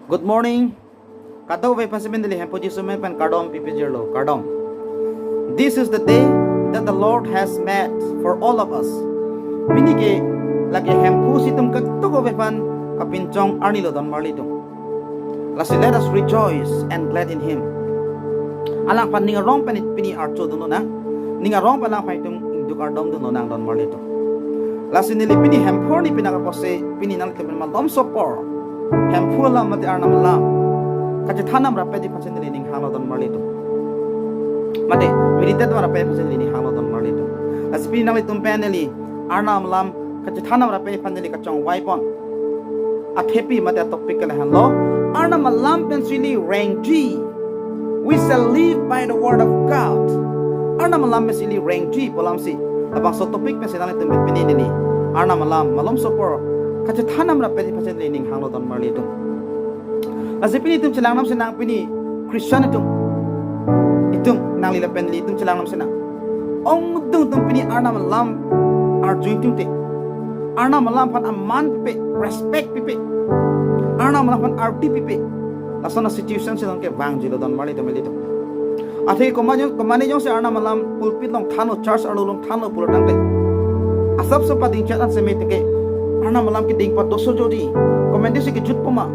Good morning. Kataw vai pansimen dili hempo Jisu men pan kardom pipijirlo kardom. This is the day that the Lord has made for all of us. Binige lagi hempo situm katuko vai pan kapincong arnilo don marlitum. Lasi let us rejoice and glad in Him. Alang pan ninga rong panit pini archo duno na. Ninga rong palang paitum induk ardom duno nang don marlitum. Lasi nili pini hempo ni pinakapose pini nang tipen malom sopor. Hempo lam mati arnam lam. Kaje thanam rapedi pachen nili ning halo don marlitum. Mate miritet wa rapedi pachen nili ning halo don marlitum. Lasi pini nang litum peneli arnam lam kaje thanam rapedi pachen nili kachong waipon. Athepi mate topik kala hanlo arnam lam pensili rank G. We shall live by the word of God. Arnam lam pensili rank G polamsi. Abang so topik pensili nang litum pini nili arnam lam malom sopor. Kaje thanam rapedi pachen nili ning halo don marlitum. Lasi pini itum cilang nam senang pini Christian itum nang lila penli itum cilang nam senang. Ong tung pini arnam lam arjuin tung te. Arnam lam pan aman pipe, respect pipe. Arnam lam pan arti pipe. Lasana situation silang ke bang jilo don mali itum itum. Athai komane jong se arnam lam pulpit long thano church arlo long thano pulo tang te. Asap sopa ding chat an se mete ke arnam lam ke ding pa doso jodi. Komende se ke jut poma.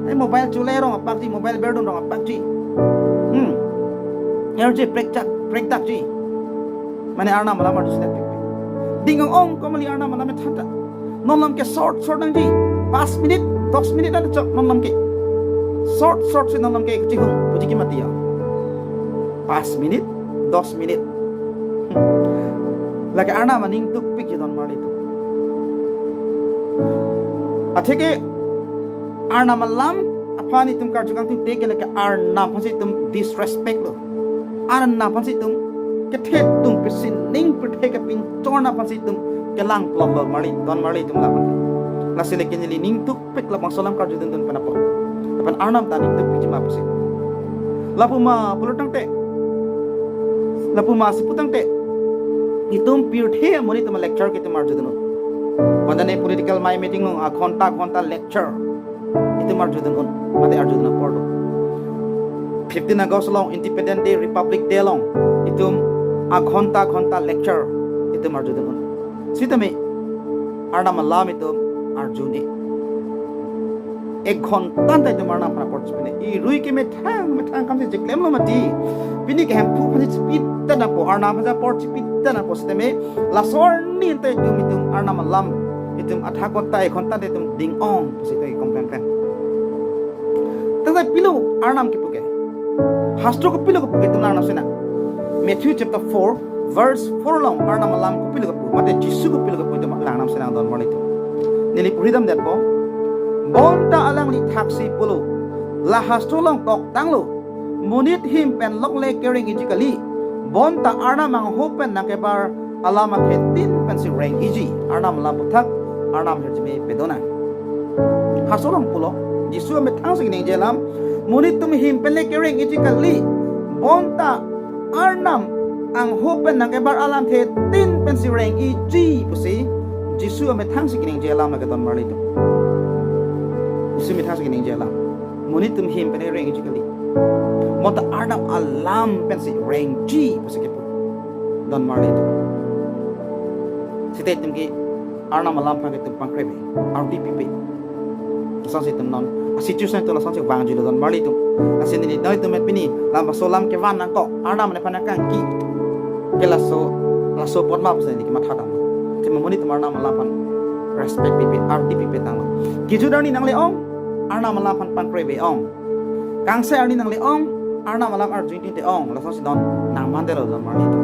Mobile chulay rong apakji, mobile berdon rong apakji. RJ break tak ji. Mane arna malam arjus let pipe. Dingang ong komali arna malam thanta. Non lam ke short nang ji. 5 minit, 10 minit ada chok non lam ke. Short se non lam ke ji hung puji ki mati ya. 5 minit, 10 minit. Lagi arna maning tuk pik ji don mari tu. Atheke arna malam apa ni tum karjukan tum teke leke arna pasi tum disrespect lo arna pasi tum kethet tum pesin ning pertheke pin chorna pasi tum kelang plombo mari don mari tum lapan lasi leke ni ning tuk pek lapang salam karjudan dun panapo apan arnam taning tuk pijima pasi lapuma pulutang te lapuma siputang te itum pirthe moni tum lecture ke tum arjudan pandane political my meeting no ghonta lecture itu marjudan on mate arjudan pordo 15 August long Independent Day Republic Day long itu ghonta lecture itu marjudan on sitame arna malam itu arjuni ek ghonta ta itu marna pra participate I rui ke methang kam se jeklem lo mati bini ke hampu phani speed ta na po arna bhaja participate ta na po sitame lasor ni ta itu mitum arna malam itu athakota ek ghonta te tum ding ong sitai komplain tata pilu arnam ki puke hastro ko pilu ko puke tum arnam sena Matthew chapter 4 verse 4 long arnam lam ko pilu ko pu mate jisu ko pilu ko pu tum arnam sena don moni tu nili puridam det po bonta alang li thaksi pulu la hastro long tok tanglo munit him pen lok le caring ijikali bonta arnam ang hopen nang kebar alama khetin pen si reng iji arnam lam puthak arnam herjme pedona hastro long pulo Jisu ame thang sing ning jelam munit tum him pele kering ijikali bonta arnam ang hopen nang kebar alam the tin pensi reng iji pusi Jisu ame thang sing ning jelam ka don marli tu Jisu me thang sing ning jelam munit tum him pele reng ijikali mota arnam alam pensi reng ji pusi ke don marli tu site tum ki arnam alam pa ke tum pangkrebe RDPP sang situm non situation itu langsung cek bang jual dan mali itu nasi ini dah itu mepini lama solam ke van nangko ada mana panakan ki ke laso pot map sini ki matha dam ke memoni itu marna malapan respect pipi RDPP tang kiju dani nang leong arna malapan pan prebe ong kangse arni nang leong arna malap arjuin te ong langsung sidon nang mandelo dan mali itu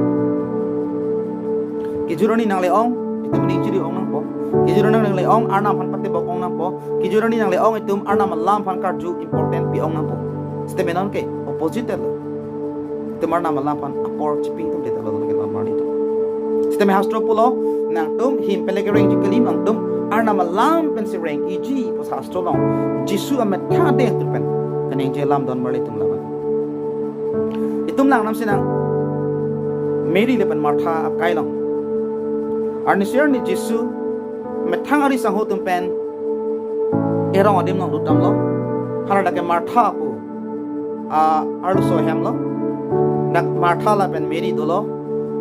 kiju dani nang leong itu mending jadi ong nang po kijurani nang leong arna pan pati bok ong nang po kijurani nang leong itum arna malam pan karju important pi ong nang po steme non ke opposite lo itum arna malam pan apor chiping tum deta lo ke marni tu steme hastro pulo nang tum him pelege reng jikalim nang tum arna malam pen si reng iji pos hastro long jisu amet tha de tu pen kaneng jelam don marni tum laban itum nang nam sinang Mary le pen martha ap kai long arni share ni jisu methang ari sang hotum pen erong adim nang lutam lo hana ke Martha pu arlu so hamlo dak Martha la pen Mary dolo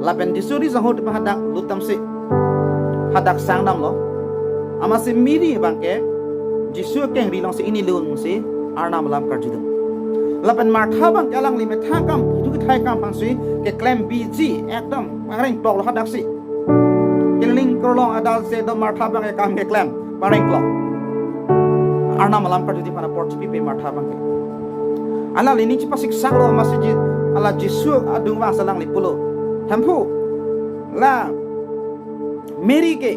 la pen disuri zahot pa hadak lutam se hadak sangdam lo ama se Mary bangke Jisu keng rilong se ini lun se arna malam karjidum la pen Martha bang alang li me thakam hidu ki thai kam phang se ke claim bg ekdam areng tok lo hadak se keling krolong adal se do Martha bang kam ke claim pareng klok arna malam karjidi pana porch pipe Martha bang ala lini ci pasik saklo masjid ala Jisu adung wa salang li pulo hampu la Mary ke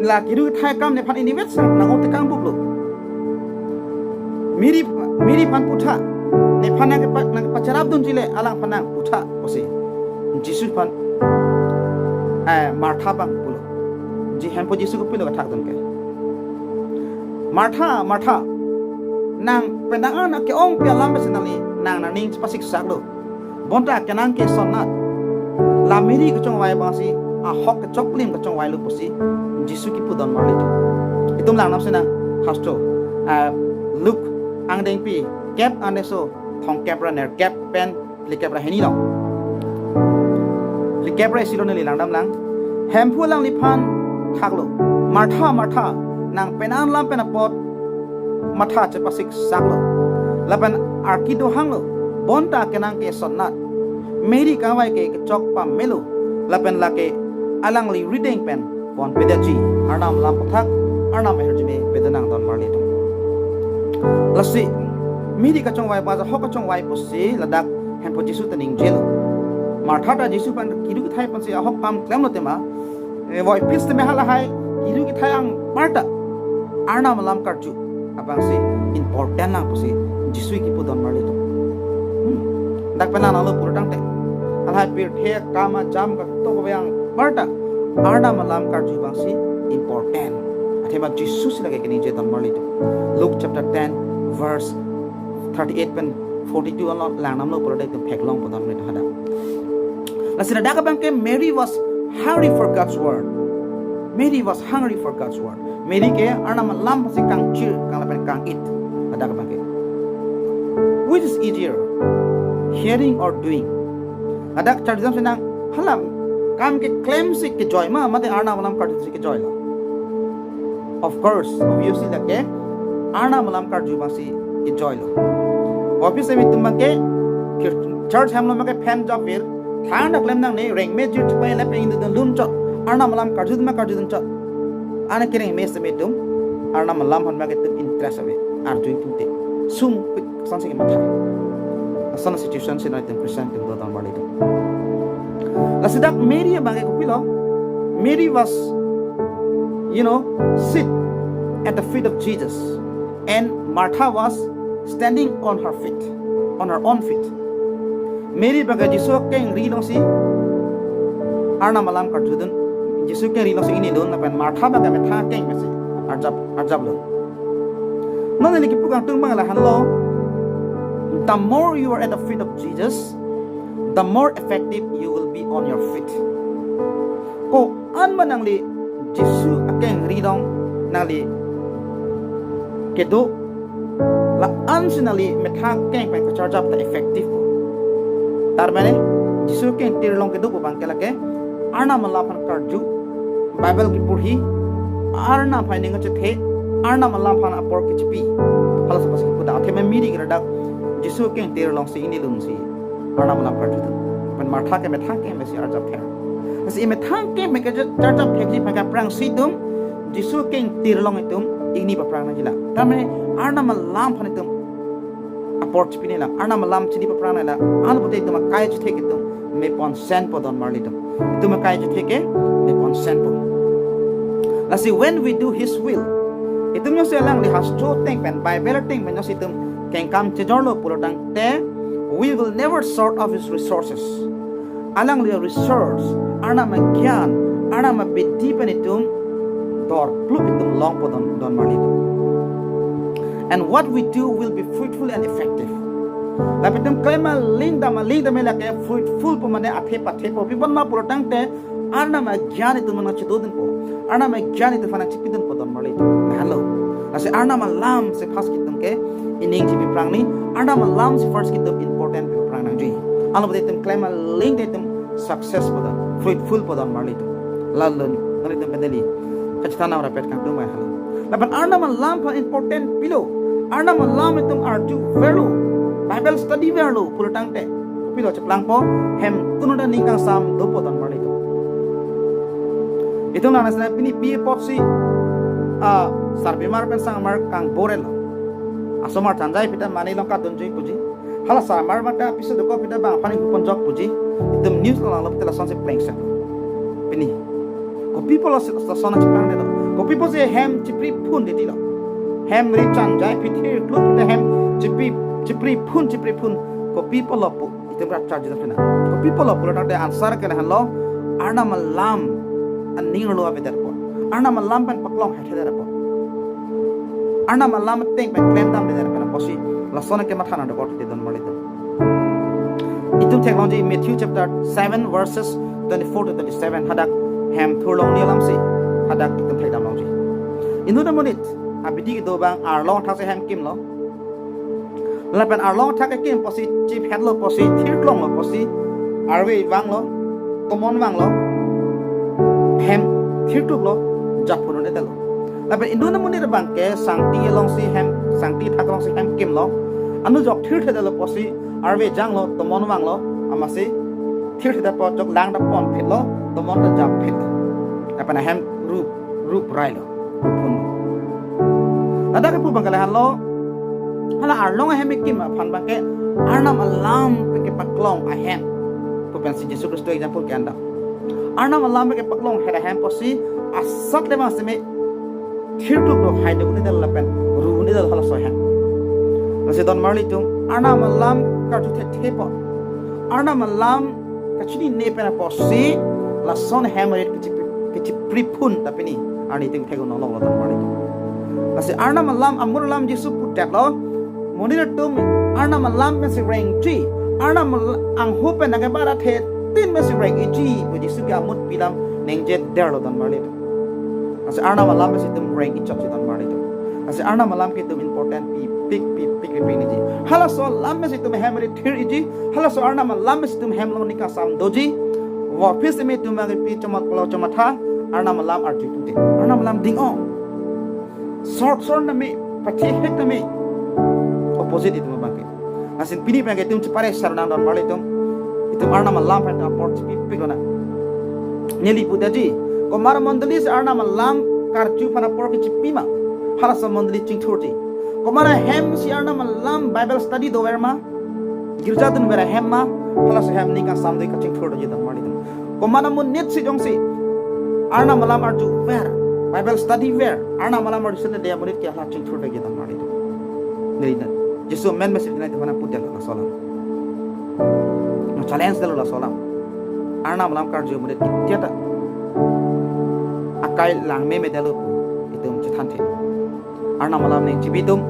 la kiru thai kam ne phan ini met sang nang ot kang buklo Mary pan putha ne phan na pacarab dun jile alang phan putha osi Jisu pan Martha bang pulo ji hampu Jisu ko pulo thak dun ke Martha nang pendangan ke ong pia lambe senali nang ning pasik saklo bonta kenang ke sonnat la Mary ko chong wai basi a hok ke choklim ko chong wai lu pusi Jisu ki pudon marli itum lang nam senang hasto look ang deng pi cap ane so thong capra ner cap pen li capra heni long li capra silo ne li lang dam lang hempu lang li phan thaklo Martha nang penan lam pen pot matha che pasik saklo lapan arkido hanglo bonta kenang ke sonnat Mary kawai ke chok pa melo lapan lake alang li reading pen pon pedaji arnam lam pathak arnam herjime pedanang don marli to lasi Mary ka chong wai ba ho ka chong wai pusi ladak hempo Jisu taning jelo Martha ta Jisu pan kiru ki thai pan se hok pam klem lo tema voi pis te mehala hai kiru ki thai ang Martha arnam lam karju abang si important na pusi Jisu ki pudon marli to dak penan alo purtang te alhai pir the kama jam ka to yang Martha arna malam karju bang si important athema Jisu sila ke ni je don marli to Luke chapter 10 verse 38 pen 42 along lang nam lo pur dai to phek long pudon marli to hada lasina dak bang ke Mary was hungry for God's word Mary ke arna malam pasi kang chir kang lapen kang it ada ka bang ke which is easier hearing or doing ada charjam senang halam kam ke claim se ke joy ma mate arna malam karju se ke joy la of course obviously la ke arna malam karju ba si ke joy lo office me tum ke church hamlo ma ke fan job vir thang dak lem nang ne reng me jit pa la pe indu lum chot arna malam karju ma karju dun chot ana kereng me se me tum arna malam han ma ke tum interest ave ar doing tum te sum san se ke matha sana situation se na tum present tum do dan bali to lasidak Mary bang ko pilo Mary was sit at the feet of Jesus and Martha was standing on her own feet Mary bang Jisu keng ri long si arna malam karjudun Jisu keng ri long si ini lon na pen Martha bang me tha keng mesi arjab lo non le ki pukang tung bang la han lo the more you are at the feet of Jesus the more effective you will be on your feet. Ko an manang li Jisu akeng ridong nali kedo la an sinali metha keng pen ko charge up the effective. Tar mane Jisu keng tirlong kedo ko bang kelake arna malapan karju Bible ki purhi arna finding che the arna malapan apor ki chipi hala sa pasik puda the me miri gira dak Jisu keng tirlong si ini lung si arna malam karju pen Martha ke metha ke mesi arjab the mesi metha ke me ke charjab phekji phaka prang sidum Jisu keng tirlong itum igni pa prang na jila tamane arna malam phane tum aport chipine la arna malam chini pa prang la an bote tum kai chi thek tum me pon sen po don marli tum kai chi theke me pon sen po la si when we do his will itum yo se lang li has to teng pen Bible teng men yo situm keng kam che jorlo puro dang te we will never short of his resources alang li resource arna ma gyan arna ma bedi penitum dor plup itum long po don marli and what we do will be fruitful and effective lapitum klema linda me la ke fruitful po mane athe pathe po pipon ma puro dang te arna ma gyan itum na chidodin po arna ma gyan itum fana chipidun po don marli hello ase arna ma lam se phas kitum ke ining ti prang ni arna malam si first kitum important prang nang ji alo de tum claim a link de tum success pada fruitful pada marli tu lalun ngari tum pendeli kachana mara pet kang tum mai halo laban arna malam pa important pilo arna malam tum arju velu bible study velu pulutang te pilo chaplang po hem tunuda ni kang sam do pada marli tu itu nana sana pini pi popsi sarbi mar pen sang mar kang borel asomar tanjai pita mani longka donjui puji hala samar mata pisu doko pita bang pani ponjok puji itu news lang lop tela sonse plengsa pini ko people la sona chipang de ko people se hem chipri phun de tilo hem ri chanjai piti kluk pita hem chipri phun ko people la pu itu bra charge da pina ko people la pu la de answer ke han lo arna malam aning lo ave der po arna malam pen paklong ha der po arna malam teng pen claim dam de der pena posi la sona ke mathana de got de don mali de itu technology Matthew chapter 7 verses 24 to 27 hadak hem thurlong ni lam si hadak tum thai dam long ji inu da monit abidi do bang arlong thak se hem kim lo la pen arlong thak ke kim posi chief head lo posi thirlong lo posi arwe wang lo tomon wang lo hem thirtuk lo japun ne dalo laban induna muni re bangke sangti long si hem sangti thak long si hem kim lo anu jok thir the dalo posi arwe jang lo tomon wang lo amasi thir the po jok lang da pon phit lo tomon da jap phit laban hem rup rai lo pun ada ke pu bangkala halo hala arlong hem kim phan bangke arnam alam pe paklong a hem pu pen si Jesus Christ example ke anda arna malam ke paklong hera ham posi asat le masme thirtu do haide uni dal lapen ru uni dal hala so ham nase don marli tum arna malam ka tu the po arna malam ka chini ne pena posi la son ham ret ke pripun tapini ani ting thego no long don marli nase arna malam amur lam jisu putak lo monira tum arna malam me se reng tri arna ang hope na ke bara the tin mesi rank iji puji suga mut pilam nengjet derlo dan marli ase arna malam mesi tum rank ichap si dan marli ase arna malam ke tum important big iji hala so lam mesi tum hamri thir iji hala so arna malam mesi tum hamlo nika sam doji wa phis me tum agi pi chamat plo chamatha arna malam arju tu arna malam ding on sort na me pathi hek na me opposite itu mabake asin pini page tum chipare sarna dan marli tum itu arna malam pada port pipi kona nyeli pudaji ko mar mandali se arna malam karju pana port ki pima hala sa mandali chingthurti ko mara hem si arna malam bible study do verma girja dun vera hem ma hala sa hem nika samdai ka chingthurti jitam mari ko mana mun net si jongsi arna malam arju ver bible study ver arna malam arju se de amunit ki hala chingthurti jitam mari ngerina jesu men message na mana putel la salam challenge dalo la solam arna malam karjo murid tiata akai lang me dalo itum chithan the arna malam ne chibitum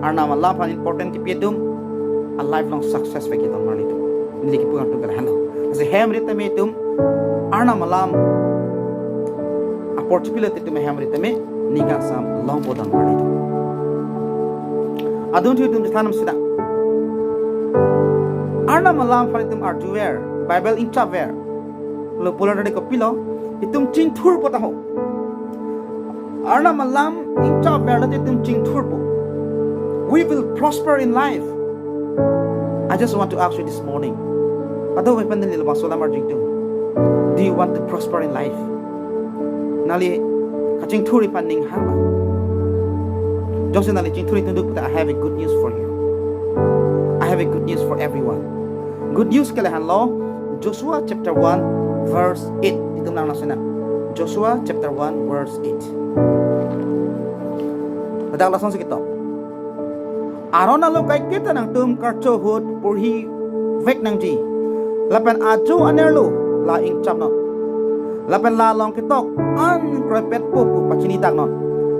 arna malam fan important ki pietum a lifelong success ve ki ton marli tu ni ki puang tu gar halo ase hem rit me tum arna malam a possibility tu me hem rit me ni ka sam long bodan marli tu adun tu tum chithanam sida arna malam fanitum arjuwer bible intraver lo polar de kopilo itum ching thur pota ho arna malam intraver la itum ching thur po we will prosper in life. I just want to ask you this morning, ado we pandil ba solam arjing tu, do you want to prosper in life? Nali kaching thuri panding hama jose nali ching thuri tunduk I have a good news for you. I have a good news for everyone. Good news kalahan lo Joshua chapter 1 verse 8 itu nang nasina Joshua chapter 1 verse 8 Ada langsung sekito Arona lo kai kita nang tum karcho hut purhi vek nang ji lapan ajo anerlo la ing chamno lapan la long kitok an krepet po pachini tak non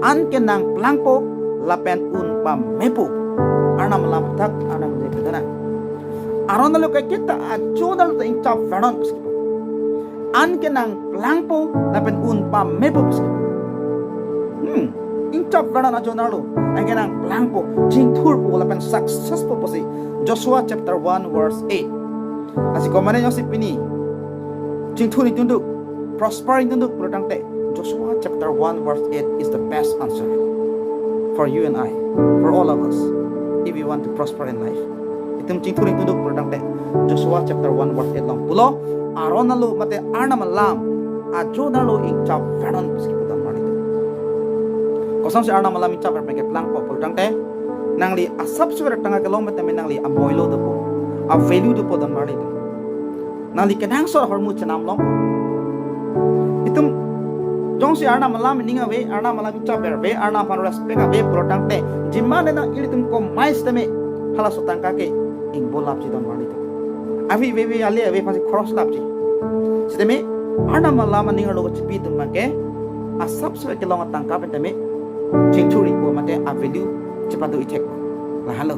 an kenang plangpo lapan un pam mepu arna malam tak arna mujhe bedana arona lo kai kita ajo dal ta ing chap vernon pskipo an kenang plangpo lapan un pam mepu pskipo ingtap verana jonalo angenang plangpo jingthur po lapan successful po si Joshua chapter 1 verse 8 asi komane nyosi pini jingthur itunduk prospering tunduk pulutangte Joshua chapter 1 verse 8 is the best answer for you and I, for all of us, if we want to prosper in life. Itum jingthur itunduk pulutangte Joshua chapter 1 verse 8 long pulo aron nalu mate arna malam ajo nalu ingtap verana puskiputan marito kosam si arna malam ingtap verana plang po pulutangte nangli asap suara tangga kelong mate nangli amoilo do po a value do po dan marito nangli kenang so hormu chenam long itum jong si arna malam ninga we arna malam ingtap be arna pan respect be pulutangte jimane na ilitum ko mais teme hala sotangka ke ing bolap ji dan marito avi we ale we pasi cross lap ji sideme arna malam ninga lo chipi tum make asap suara kelong tangka be teme jingthuri po mate a value cepatu itek lah halo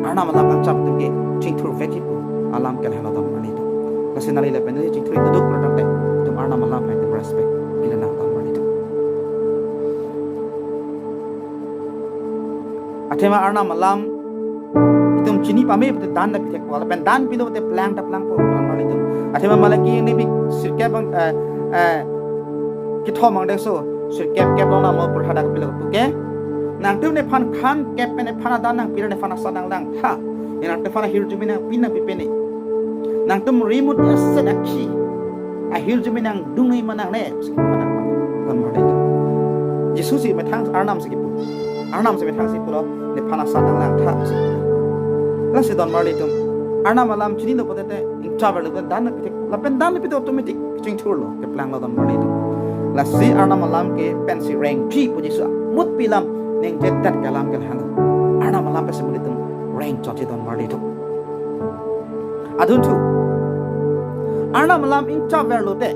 arna malam kan cap tum ke jingthur veki po alam kel halo tam mani to kasinali le pen jingthuri to duk product te tum arna malam pe respect bila na tam mani to atema arna malam itum chini pame pe dan na pitek wala pen dan pido te plang po tam mani to atema malaki ni bi sirke bang kithom mang de so sirke ke long na mo pur hada pilo tu ke nang tu ne phan khan ke pe ne phana dan nang pira ne phana sanang lang ha nang te phana hir jumi nang pina pi pe ne nang tum remote asset akhi a hir jumi nang dungai manang ne phana kan ma de Jesus si me thang arnam se ki pu arnam se me thang si pu lo ne phana sanang lang tha si la se don ma de tum arnam alam chini do pote ing travel do dan na pi la pen dan pi automatic ching thur lo ke plang lo don ma de la si arnam alam ke pen si rank ji pu jisu mut pilam neng jetat kalam kel halo arna malam pe semulitum rank chochi don mardi tu adun tu arna malam in chaver lote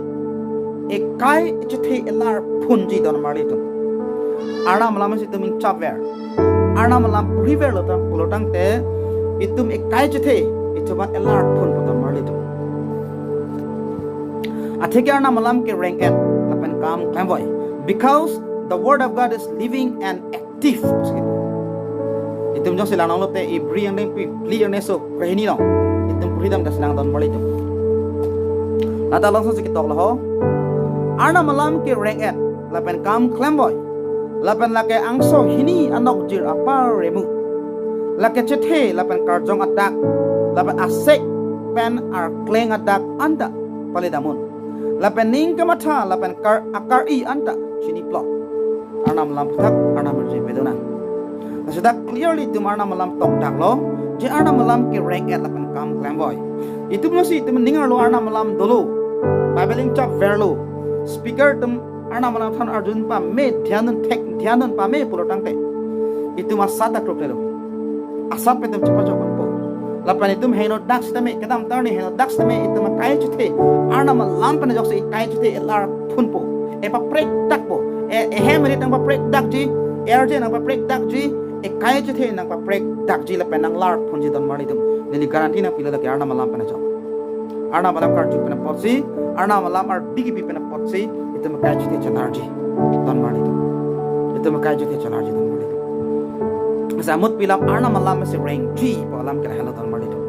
ekai chithe elar phunji don mardi tu arna malam se tum in chaver arna malam river lotam pulotang te itum ekai chithe ituma elar phun don mardi tu atheke arna malam ke rank at lapan kam klamboy because the word of God is living and active. Itum jong silang nong lote ibri yang neng pli yang neso kahini long. Itum puridam das silang don mali tu. Nata langsung sikit tok lah ho. Arna malam ke rank at lapan kam klamboy. Lapan lake angso hini anok jir apa remu. Lake cethe lapan karjong adak. Lapan asek pen ar kleng adak anda palidamun. Lapan ning kamata lapan akar I anda sini plot. Arna malam tak arna merje bedona. Sudah clearly tu arna malam tok dak lo. Je arna malam ke rank at lapan kam klamboy. Itu punya si tu mendengar lo arna malam dulu. Bible chap verlo. Speaker tum arna malam than arjun pa me dhyanan pa me pulotang te. Itu masa tak rok lo. Asap pe tum cepat cepat po. Lapan itu heno dak stame kedam tarni heno dak stame itu makai chute. Arna malam pa na jok si kai chute elar phun po. Epa prek dak po. Hemari nang pa prek dak ji erje nang pa prek dak ji kai chute nang pa prek dak ji lapan nang lar phun ji don mari tum nili garanti na pila dak arna malam pa na jok arna malam kar chu pe na potsi arna malam ar digi pi pe na potsi itu makai chute chalar ji don mari tum itu makai chute chalar ji don mari tum samut pilam arna malam se rank ji pa alam ke halo don mari tum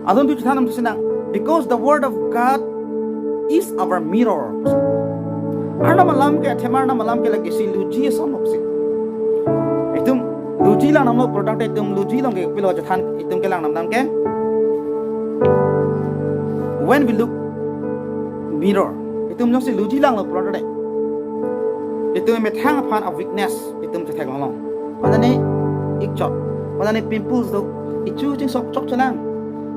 adon tu thanam tu sinang because the word of God is our mirror. Arna malam ke themarna malam ke lagi si luji son opsi itum luji lang namlo product itum luji long ke pilo jathan itum ke lang nam ke when we look mirror itum no si luji lang lo product itum me thang upon of weakness itum te thek long padane ikchot padane pimples do ichu jing sok chok chalang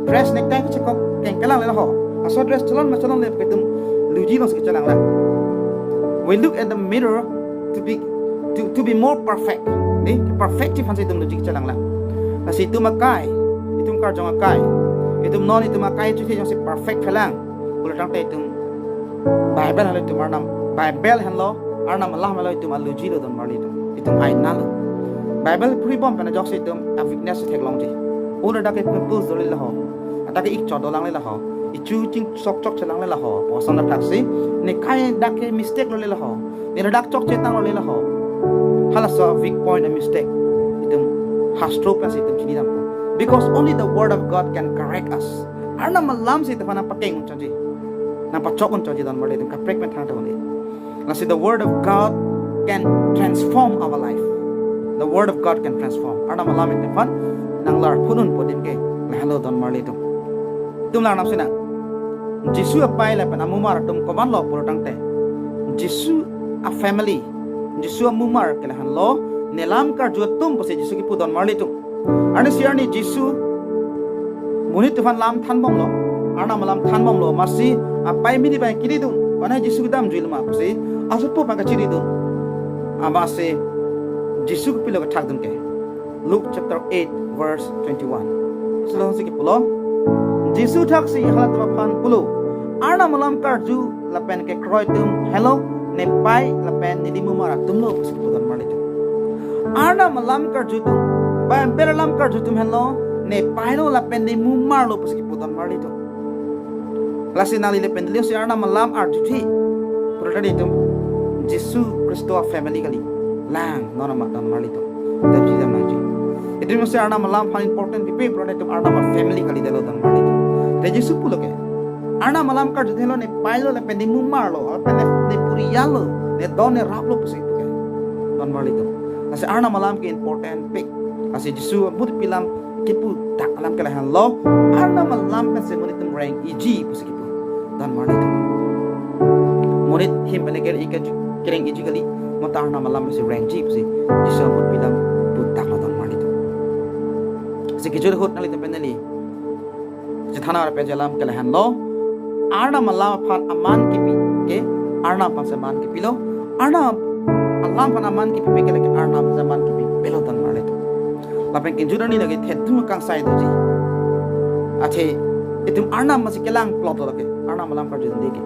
dress necktie ke chakok keng kelang le ho aso dress chalon ma chalon le itum luji long se chalang la. We look at the mirror to be more perfect. Ni perfective han itum logic chalang lang. Kasi itum makai, itum karjong makai. Itum non itum makai chu jong si perfect phalang. Ulatang te itum Bible han itum arnam Bible han lo arnam Allah malo itum logi lo don marli itum ai na lo. Bible puri bom pana jok si itum a weakness thek long ji. Ula dak pimples dol la ho. Atake ik chod dolang le la ho. Ichu ching sok chok chalang le la ho. Posan na taksi ne kai dak mistake lo le la ho. Ne dak chok chetang lo le la ho. Halasa weak point and mistake. Itum hastro pas itum chini nampo. Because only the word of God can correct us. Arna malam si tafana pakeng uncaji. Napachok uncaji dan mali itum kaprek mentang tawani. Lasi the word of God can transform our life. The word of God can transform. Arna malam itum fan nang lar punun podin ke lahalo dan mali itum. Itum lar nam sina. Jisu apai la pan amumar tum koman lo puro tangte. Jisu a family. Jisu amumar ke lahan lo nelam kar jo tum pose Jisu ki pudon marli tum. Arni siarni Jisu munit tufan lam than bom lo. Arna malam than bom lo masi apai mini pai kiri dun. Pana Jisu dam juil ma pose asupo pang kiri dun. Amase Jisu ki pilo ka thak dun ke. Luke chapter 8 verse 21. Selo si ki pulo Jisu taksi halat pan pulo. Arna malam karju lapen ke kroy tum hello ne pai lapen ni limu mara tum lo pus pudan mali tum. Arna malam karju tum pai beralam karju tum hello ne pai lo lapen ni mu mar lo pus pudan mali tum. Lasi nali lepen lio si arna malam arju thi puradi tum Jisu Kristo family kali lang nona mat dan mali tum. Tapi jam naji. Itu mesti arna malam paling important pipe puradi tum arna family kali dalo dan mali tum. Jadi Jisu pulo ke Arna malam kar jethelo ne pailo le pendi mumarlo alpen ne puriyalo ne don ne raplo pusi ke don marlito ase arna malam ke important pick ase Jisu bud pilam kipu tak alam ke lahan lo arna malam kan se monitum rank iji pusi kipu don marlito monit him beneger ikat kereng iji kali mota arna malam se rank ji pusi Jisu bud pilam bud tak don marlito se kijur hot nali peneli Jethana pe jalam ke lahan lo Arna malam pan aman kipi ke Arna pan saman kipi lo Arna alam pan aman kipi ke lagi Arna pan saman kipi belo tan male to lapen kinjura ni lagi thetu kang sai doji ache itum Arna masi kelang plot to lagi Arna malam kar jin deke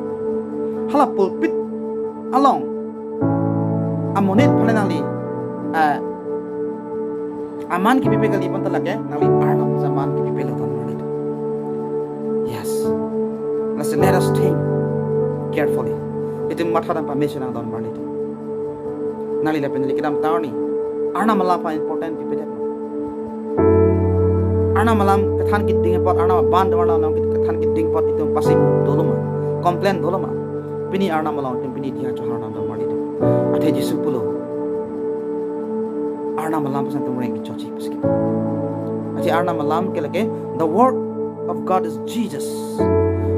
hala pulpit along amonit phalenali aman kipi pe kali pan talake nali Arna pan saman kipi belo tan male to yes let us think carefully. Itu matha dan permission ang don marli to. Nali la penili kidam tawni. Arna malam pa important pipede. Arna malam kathan ki ding pot arna band warna nam ki kathan ki ding pot itu pasing doloma. Complain doloma. Pini arna malam tim pini dia cho arna don marli to. Athe Jisu pulo. Arna malam pasan tum reng ki chochi paski. Athe arna malam ke lage the word of God is Jesus.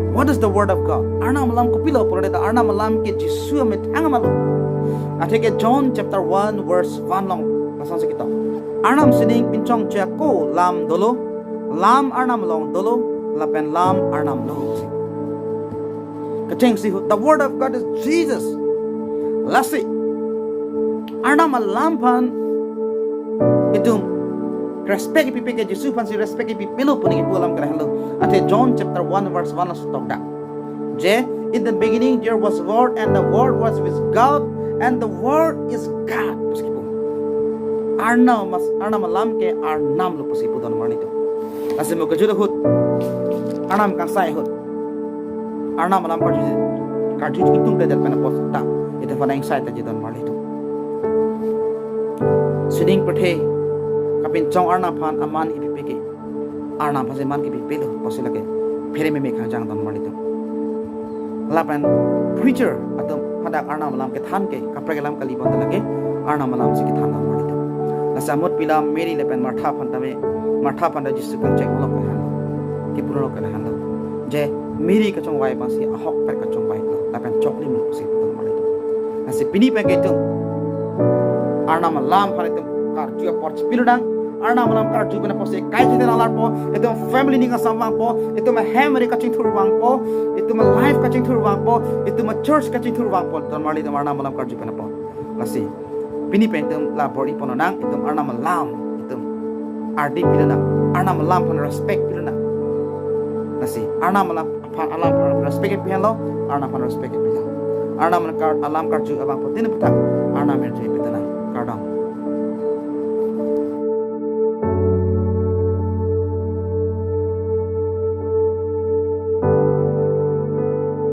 What is the word of God? Arna malam ko pilo pura da arna malam ke Jisu met angamalu. Ate ke John chapter 1 verse 1 long pasan sa kita. Arnam sining pinchong cha ko lam dolo lam arnam long dolo lapen lam arnam lo. Kacheng si the word of God is Jesus. Lasi arna malam pan itum respect pipi ke Jisu pan si respect pipi pilo puning ipulam kala hello ate John chapter 1 verse 1 las talk da je in the beginning there was word and the word was with God and the word is God puskipu arna malam ke arnam lo puskipu don marnito ase mo kajuro hut arnam kan sai hut arna malam karju kitung de dal pana posta ite fana insight ta don marnito sining pathe kapin chong arna phan aman ipike arna phase man ki pelo posilake phere me khang jang don marito lapan preacher atom hadak arna malam ke than ke kapregalam kali bon lage arna malam se ke than don marito lasamot pilam meri lepen martha phan tame martha phan da Jisu kan chek lok han ki puno kan han je meri ka chong wai pasi ahok per ka chong wai lapan chok lim lo se don marito ase pini pe ke tum arna malam phan tum karju porch piludang arna malam karju bena pose kai jete nalar po etum family ninga samwang po etum hamri kaching thurwang po etum life kaching thurwang po etum church kaching thurwang po ton marli dem arna malam karju bena po lasi pini pentum la body pononang etum arna malam etum ardi pilana arna malam pon respect pilana lasi arna malam phan alam respect pihalo arna phan respect pihalo arna malam alam karju abang po tin putak arna men je pitana kardang